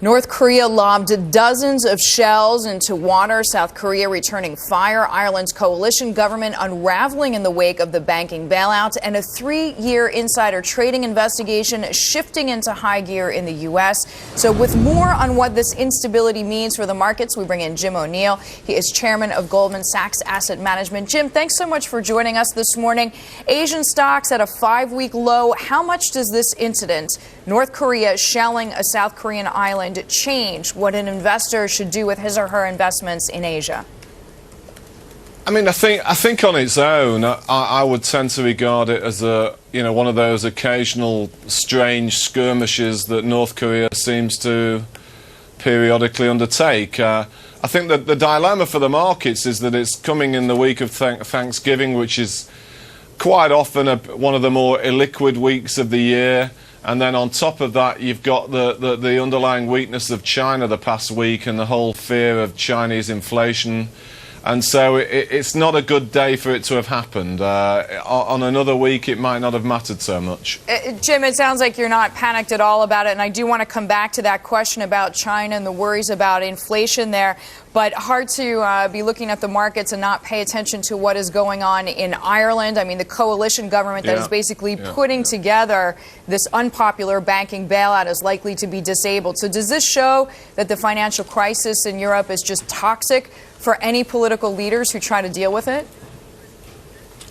North Korea lobbed dozens of shells into water. South Korea returning fire. Ireland's coalition government unraveling in the wake of the banking bailout. And a 3-year insider trading investigation shifting into high gear in the U.S. So with more on what this instability means for the markets, we bring in Jim O'Neill. He is chairman of Goldman Sachs Asset Management. Jim, thanks so much for joining us this morning. Asian stocks at a 5-week low. How much does this incident, North Korea shelling a South Korean island, change what an investor should do with his or her investments in Asia? I mean, I think on its own, I would tend to regard it as one of those occasional strange skirmishes that North Korea seems to periodically undertake. I think that the dilemma for the markets is that it's coming in the week of Thanksgiving, which is quite often one of the more illiquid weeks of the year. And then on top of that, you've got the underlying weakness of China the past week and the whole fear of Chinese inflation. And so it's not a good day for it to have happened. On another week, it might not have mattered so much. Jim, it sounds like you're not panicked at all about it. And I do want to come back to that question about China and the worries about inflation there. But hard to be looking at the markets and not pay attention to what is going on in Ireland. I mean, the coalition government that is basically putting together this unpopular banking bailout is likely to be disabled. So does this show that the financial crisis in Europe is just toxic for any political leaders who try to deal with it?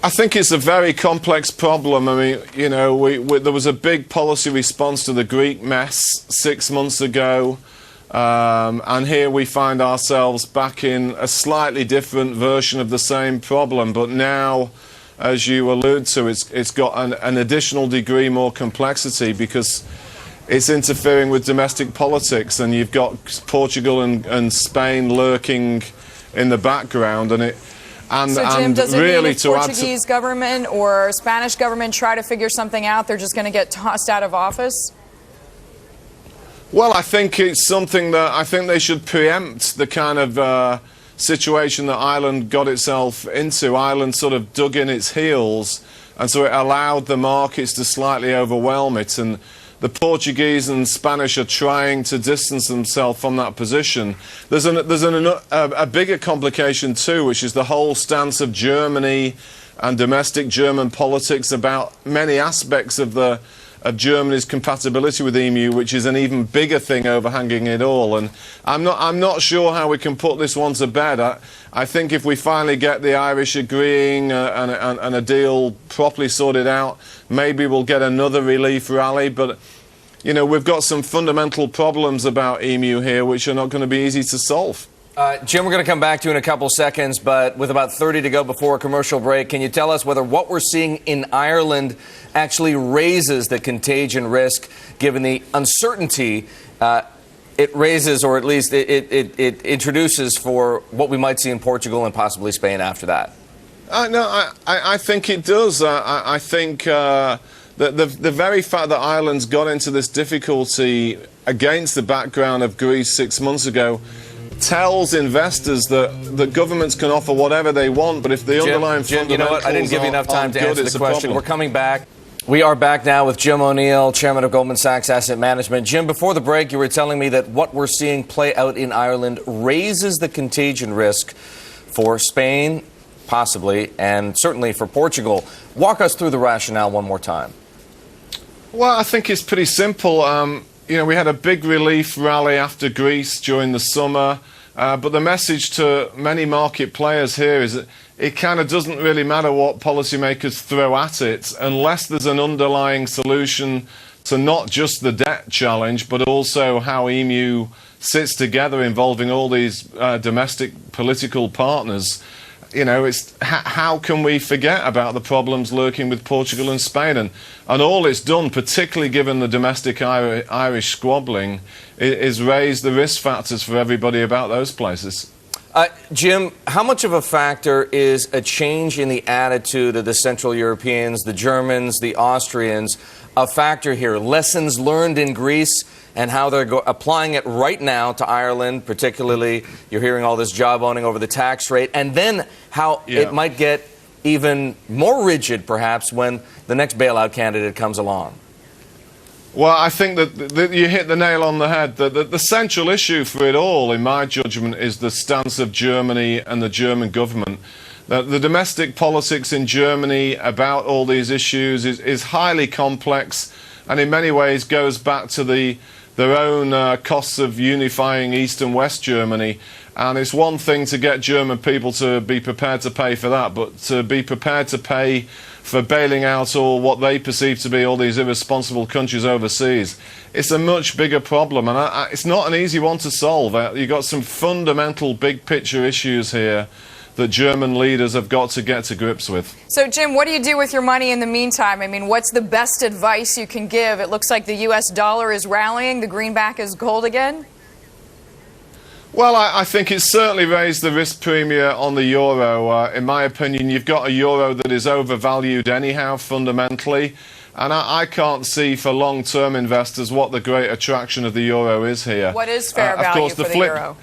I think it's a very complex problem. I mean, there was a big policy response to the Greek mess 6 months ago. And here we find ourselves back in a slightly different version of the same problem. But now, as you allude to, it's got an additional degree more complexity because it's interfering with domestic politics. And you've got Portugal and Spain lurking in the background. So Jim, does it mean if Portuguese government or Spanish government try to figure something out, they're just going to get tossed out of office? Well, I think it's something that I think they should preempt the kind of situation that Ireland got itself into. Ireland sort of dug in its heels, and so it allowed the markets to slightly overwhelm it. And the Portuguese and Spanish are trying to distance themselves from that position. There's a bigger complication too, which is the whole stance of Germany and domestic German politics about many aspects of Germany's compatibility with EMU, which is an even bigger thing overhanging it all. And I'm not sure how we can put this one to bed. I think if we finally get the Irish agreeing and a deal properly sorted out, maybe we'll get another relief rally. But we've got some fundamental problems about EMU here, which are not going to be easy to solve. Jim, we're going to come back to you in a couple seconds, but with about 30 to go before a commercial break, can you tell us whether what we're seeing in Ireland actually raises the contagion risk, given the uncertainty it raises, or at least it introduces for what we might see in Portugal and possibly Spain after that? No, I think it does. I think the very fact that Ireland's got into this difficulty against the background of Greece 6 months ago tells investors that governments can offer whatever they want, but if the underlying fundamentals you know what? I didn't give you enough time to answer the question. We're coming back. We are back now with Jim O'Neill, chairman of Goldman Sachs Asset Management. Jim, before the break, you were telling me that what we're seeing play out in Ireland raises the contagion risk for Spain, possibly, and certainly for Portugal. Walk us through the rationale one more time. Well, I think it's pretty simple. We had a big relief rally after Greece during the summer, but the message to many market players here is that it kind of doesn't really matter what policymakers throw at it unless there's an underlying solution to not just the debt challenge, but also how EMU sits together involving all these domestic political partners. It's how can we forget about the problems lurking with Portugal and Spain? And all it's done, particularly given the domestic Irish squabbling, is raise the risk factors for everybody about those places. Jim, how much of a factor is a change in the attitude of the Central Europeans, the Germans, the Austrians, a factor here? Lessons learned in Greece and how they're applying it right now to Ireland, particularly you're hearing all this job owning over the tax rate, and then how it might get even more rigid, perhaps, when the next bailout candidate comes along. Well, I think that you hit the nail on the head. The central issue for it all, in my judgment, is the stance of Germany and the German government. The domestic politics in Germany about all these issues is highly complex, and in many ways goes back to their own costs of unifying East and West Germany. And it's one thing to get German people to be prepared to pay for that, but to be prepared to pay for bailing out all what they perceive to be all these irresponsible countries overseas, it's a much bigger problem, and it's not an easy one to solve. You've got some fundamental big picture issues here that German leaders have got to get to grips with. So, Jim, what do you do with your money in the meantime? I mean, what's the best advice you can give? It looks like the U.S. dollar is rallying, the greenback is gold again. Well, I think it's certainly raised the risk premium on the euro. In my opinion, you've got a euro that is overvalued anyhow, fundamentally. And I can't see for long-term investors what the great attraction of the euro is here. What is fair value for the euro?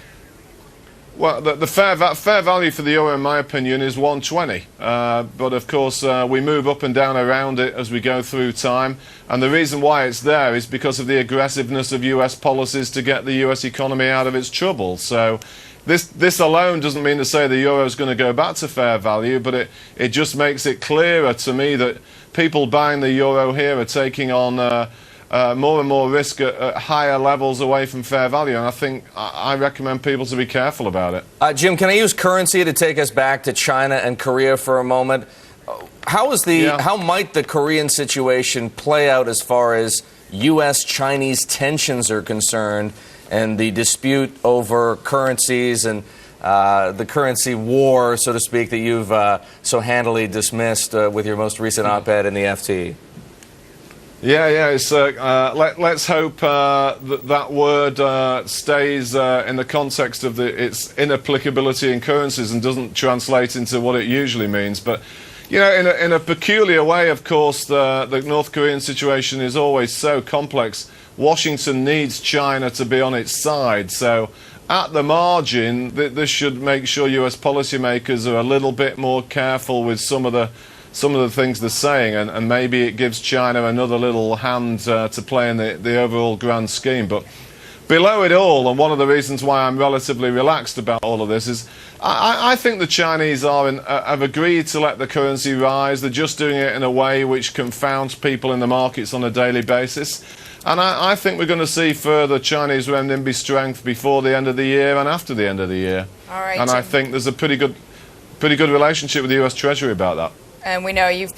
Well, the fair value for the euro, in my opinion, is 120. But of course, we move up and down around it as we go through time. And the reason why it's there is because of the aggressiveness of US policies to get the US economy out of its trouble. So this alone doesn't mean to say the euro is going to go back to fair value, but it just makes it clearer to me that people buying the euro here are taking on more and more risk at higher levels away from fair value, and I think I recommend people to be careful about it. Jim, can I use currency to take us back to China and Korea for a moment? How might the Korean situation play out as far as U.S.-Chinese tensions are concerned and the dispute over currencies and the currency war, so to speak, that you've so handily dismissed with your most recent op-ed in the FT? Yeah. Let's hope that word stays in the context of its inapplicability in currencies and doesn't translate into what it usually means. But you know, in a peculiar way, of course, the North Korean situation is always so complex. Washington needs China to be on its side. So at the margin, this should make sure US policymakers are a little bit more careful with some of the things they're saying, and maybe it gives China another little hand to play in the overall grand scheme. But below it all, and one of the reasons why I'm relatively relaxed about all of this is I think the Chinese have agreed to let the currency rise. They're just doing it in a way which confounds people in the markets on a daily basis. And I think we're going to see further Chinese renminbi strength before the end of the year and after the end of the year. All right, and I think there's a pretty good relationship with the US Treasury about that. And we know you've